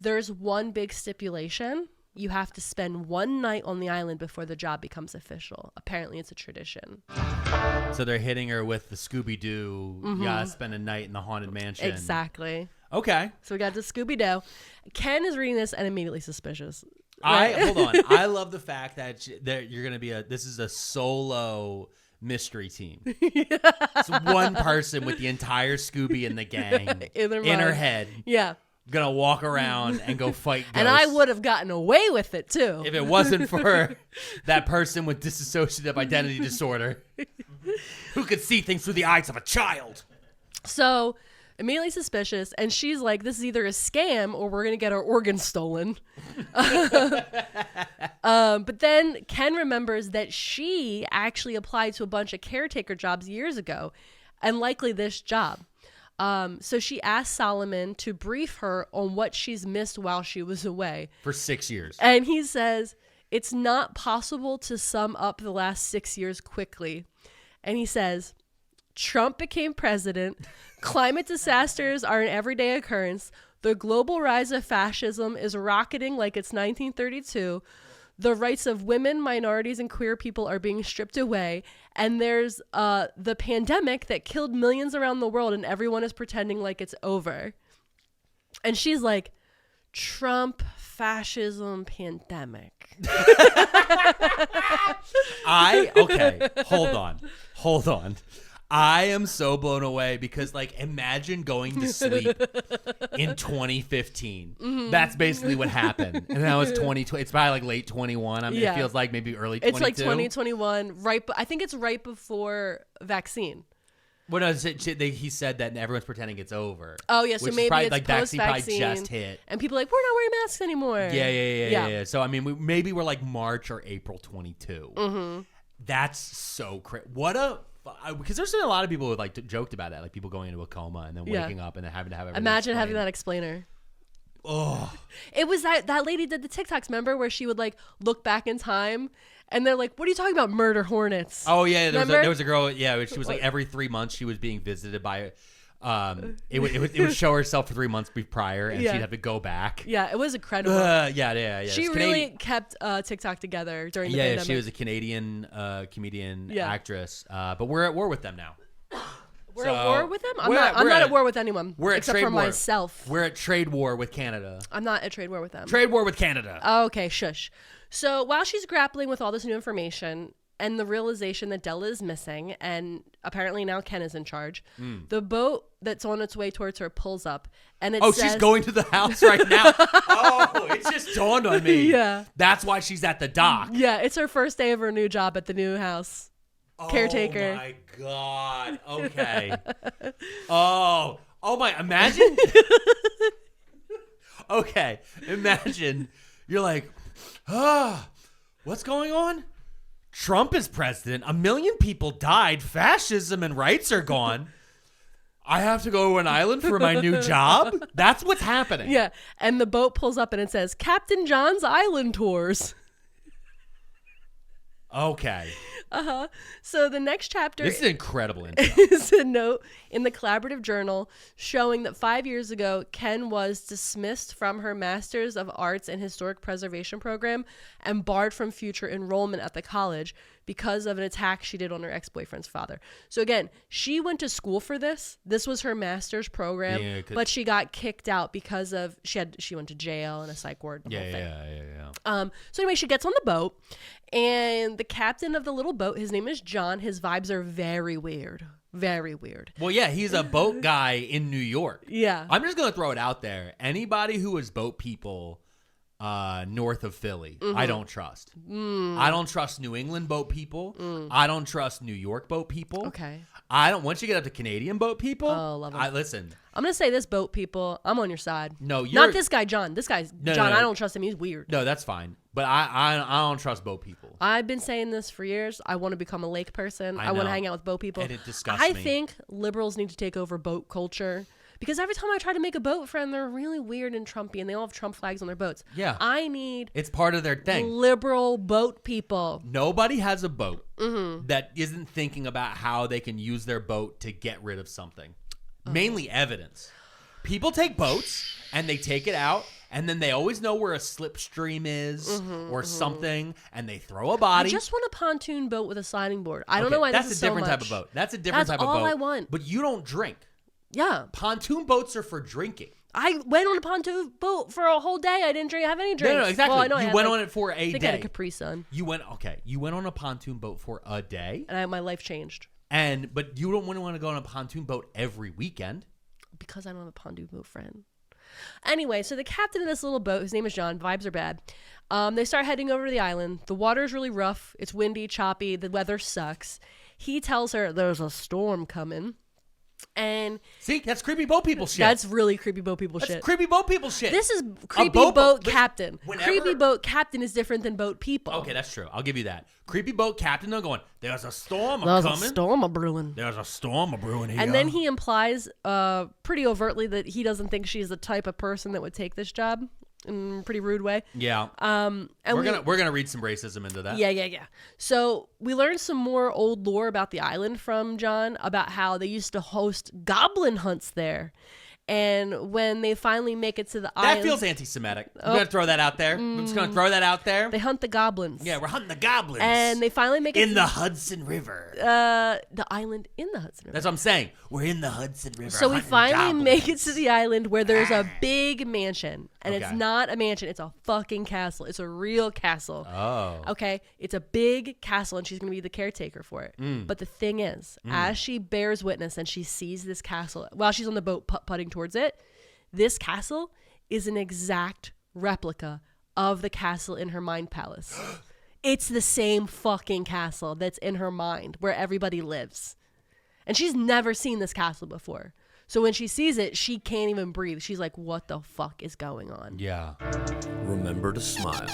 There's one big stipulation. You have to spend one night on the island before the job becomes official. Apparently, it's a tradition. So they're hitting her with the Scooby-Doo. You gotta spend a night in the Haunted Mansion. Exactly. Okay. So we got the Scooby-Doo. Ken is reading this and immediately suspicious. Right? Hold on. I love the fact that you're gonna be this is a solo mystery team. It's one person with the entire Scooby and the gang in her head. Yeah. Gonna walk around and go fight ghosts. And I would have gotten away with it too if it wasn't for that person with dissociative identity disorder who could see things through the eyes of a child. So immediately suspicious, and she's like, this is either a scam or we're gonna get our organs stolen. But then Ken remembers that she actually applied to a bunch of caretaker jobs years ago, and likely this job. So she asked Solomon to brief her on what she's missed while she was away. For 6 years. And he says, it's not possible to sum up the last 6 years quickly. And he says, Trump became president. Climate disasters are an everyday occurrence. The global rise of fascism is rocketing like it's 1932. The rights of women, minorities, and queer people are being stripped away. And there's the pandemic that killed millions around the world, and everyone is pretending like it's over. And she's like, Trump, fascism, pandemic. Okay, hold on. I am so blown away because, like, imagine going to sleep in 2015. Mm-hmm. That's basically what happened. And now it's 2020. It's probably like late 21. I mean, It feels like maybe early 22. It's like 2021. I think it's right before vaccine. Well, no, he said that everyone's pretending it's over. Oh, yeah. So maybe it's like post-vaccine. Vaccine probably just hit. And people are like, we're not wearing masks anymore. Yeah. So, I mean, maybe we're like March or April 22. Mm-hmm. That's so crazy. Because there's been a lot of people who like joked about that, like people going into a coma and then waking up and then having to have everything Imagine explained. having that explainer. Oh, it was that lady did the TikToks, remember, where she would like look back in time and they're like, what are you talking about, murder hornets? Oh yeah, there was a girl, she was like every 3 months she was being visited by it would show herself for 3 months prior and she'd have to go back. Yeah, it was incredible. Yeah. She really kept TikTok together during the pandemic. Yeah, she was a Canadian comedian actress. But we're at war with them now. We're at war with them? I'm not at war with anyone. We're except at trade for war. myself. We're at trade war with Canada. I'm not at trade war with them. Trade war with Canada. Oh, okay, shush. So while she's grappling with all this new information and the realization that Della is missing, and apparently now Ken is in charge, the boat that's on its way towards her pulls up, and it says... she's going to the house right now. Oh, it just dawned on me. Yeah. That's why she's at the dock. Yeah, it's her first day of her new job at the new house. Caretaker. Oh, my God. Okay. Oh, my... Imagine... Okay, imagine you're like, what's going on? Trump is president. 1 million people died. Fascism and rights are gone. I have to go to an island for my new job? That's what's happening. Yeah, and the boat pulls up and it says, Captain John's Island Tours. Okay. So the next chapter... This is incredible intro. is a note in the collaborative journal showing that 5 years ago, Ken was dismissed from her Master's of Arts in Historic Preservation program and barred from future enrollment at the college because of an attack she did on her ex-boyfriend's father. So again, she went to school for this. This was her master's program, but she got kicked out because of she went to jail and a psych ward. Yeah. So anyway, she gets on the boat, and the captain of the little boat, his name is John. His vibes are very weird. Very weird. Well, yeah, he's a boat guy in New York. Yeah. I'm just going to throw it out there. Anybody who is boat people north of Philly, I don't trust. I don't trust New England boat people. I don't trust New York boat people. Okay. Once you get up to Canadian boat people, love them. Listen. I'm going to say this, boat people, I'm on your side. No, not this guy, John. This guy's no, John. No. I don't trust him. He's weird. No, that's fine. But I don't trust boat people. I've been saying this for years. I want to become a lake person. I want to hang out with boat people. And it disgusts me. I me. think liberals need to take over boat culture. Because every time I try to make a boat friend, they're really weird and Trumpy, and they all have Trump flags on their boats. Yeah. I need... It's part of their thing. Liberal boat people. Nobody has a boat that isn't thinking about how they can use their boat to get rid of something. Mainly evidence. People take boats, and they take it out, And then they always know where a slipstream is or something, and they throw a body. I just want a pontoon boat with a sliding board. I don't know why that's this is a different so type much. of boat. That's a different type of boat. That's all I want. But you don't drink. Yeah. Pontoon boats are for drinking. I went on a pontoon boat for a whole day. I didn't have any drinks. No, exactly. Well, I know you went on it for a day. I think I had a Capri Sun. You went on a pontoon boat for a day. And my life changed. But you don't want to go on a pontoon boat every weekend. Because I don't have a pontoon boat friend. Anyway, so the captain of this little boat, his name is John, vibes are bad. They start heading over to the island. The water's really rough. It's windy, choppy. The weather sucks. He tells her there's a storm coming. And see, that's creepy boat people shit. That's really creepy boat people shit. That's creepy boat people shit. This is creepy boat captain. Creepy boat captain is different than boat people. Okay, that's true. I'll give you that. Creepy boat captain, they're going, there's a storm coming. There's a storm a-brewing. There's a storm a-brewing here. And then he implies pretty overtly that he doesn't think she's the type of person that would take this job in a pretty rude way. Yeah. And we're gonna read some racism into that. Yeah. So we learned some more old lore about the island from John about how they used to host goblin hunts there. And when they finally make it to the island... That feels anti-Semitic. I'm going to throw that out there. I'm just going to throw that out there. They hunt the goblins. Yeah, we're hunting the goblins. And they finally make it in the Hudson River. The island in the Hudson River. That's what I'm saying. We're in the Hudson River. So we finally make it to the island where there's a big mansion. And it's not a mansion. It's a fucking castle. It's a real castle. Oh. Okay? It's a big castle, and she's going to be the caretaker for it. But the thing is, as she bears witness and she sees this castle, while she's on the boat putting towards it, this castle is an exact replica of the castle in her mind palace. It's the same fucking castle that's in her mind where everybody lives. And she's never seen this castle before. So when she sees it, she can't even breathe. She's like, what the fuck is going on? Yeah. Remember to smile.